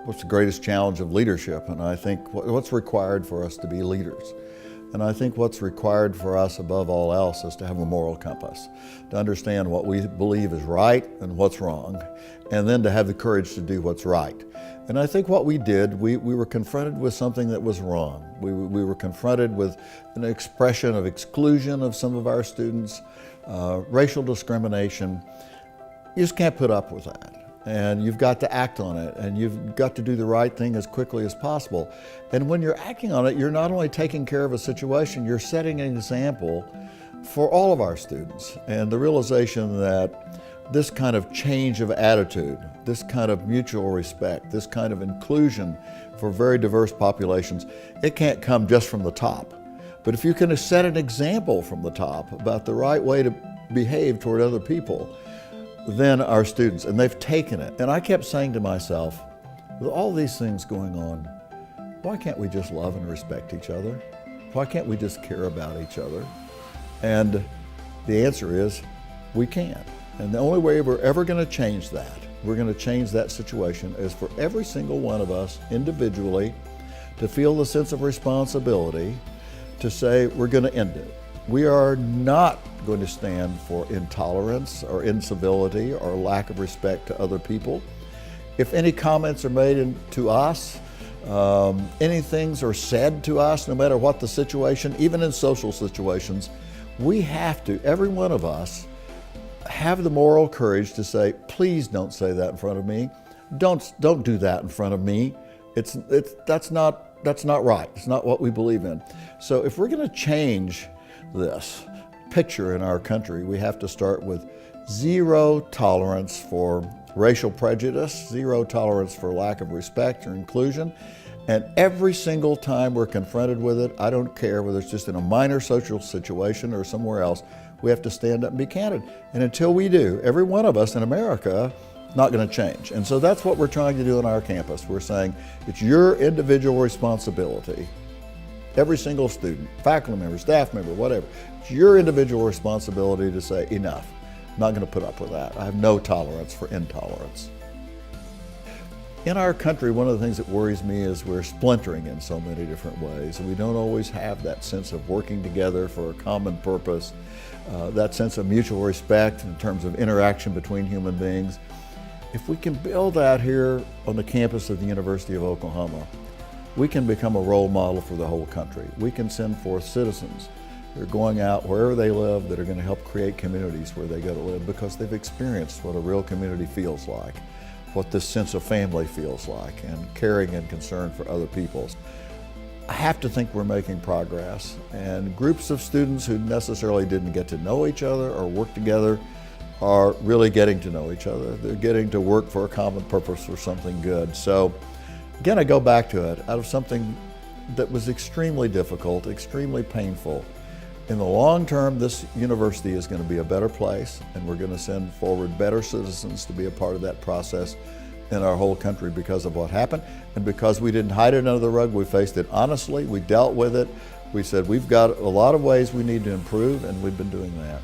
what's the greatest challenge of leadership? And I think what's required for us to be leaders. And I think what's required for us above all else is to have a moral compass, to understand what we believe is right and what's wrong, and then to have the courage to do what's right. And I think what we did, we were confronted with something that was wrong. We were confronted with an expression of exclusion of some of our students, racial discrimination. You just can't put up with that. And you've got to act on it, and you've got to do the right thing as quickly as possible. And when you're acting on it, you're not only taking care of a situation, you're setting an example for all of our students. And the realization that this kind of change of attitude, this kind of mutual respect, this kind of inclusion for very diverse populations, it can't come just from the top. But if you can set an example from the top about the right way to behave toward other people, then our students, and they've taken it. And I kept saying to myself, with all these things going on, why can't we just love and respect each other? Why can't we just care about each other? And the answer is, we can't. And the only way we're ever going to change that, we're going to change that situation, is for every single one of us individually to feel the sense of responsibility to say we're going to end it. We are not going to stand for intolerance or incivility or lack of respect to other people. If any comments are made to us, any things are said to us, no matter what the situation, even in social situations, we have to, every one of us, have the moral courage to say, please don't say that in front of me. Don't do that in front of me. That's not right. It's not what we believe in. So if we're going to change this picture in our country, we have to start with zero tolerance for racial prejudice, zero tolerance for lack of respect or inclusion. And every single time we're confronted with it, I don't care whether it's just in a minor social situation or somewhere else, we have to stand up and be candid. And until we do, every one of us in America is not going to change. And so that's what we're trying to do on our campus. We're saying it's your individual responsibility. Every single student, faculty member, staff member, whatever, it's your individual responsibility to say, enough. I'm not going to put up with that. I have no tolerance for intolerance. In our country, one of the things that worries me is we're splintering in so many different ways. We don't always have that sense of working together for a common purpose, that sense of mutual respect in terms of interaction between human beings. If we can build that here on the campus of the University of Oklahoma, we can become a role model for the whole country. We can send forth citizens that are going out wherever they live that are going to help create communities where they go to live because they've experienced what a real community feels like, what this sense of family feels like, and caring and concern for other people. I have to think we're making progress, and groups of students who necessarily didn't get to know each other or work together are really getting to know each other. They're getting to work for a common purpose or something good. So again, I go back to it, out of something that was extremely difficult, extremely painful. In the long term, this university is going to be a better place, and we're going to send forward better citizens to be a part of that process in our whole country because of what happened, and because we didn't hide it under the rug. We faced it honestly, we dealt with it. We said we've got a lot of ways we need to improve, and we've been doing that.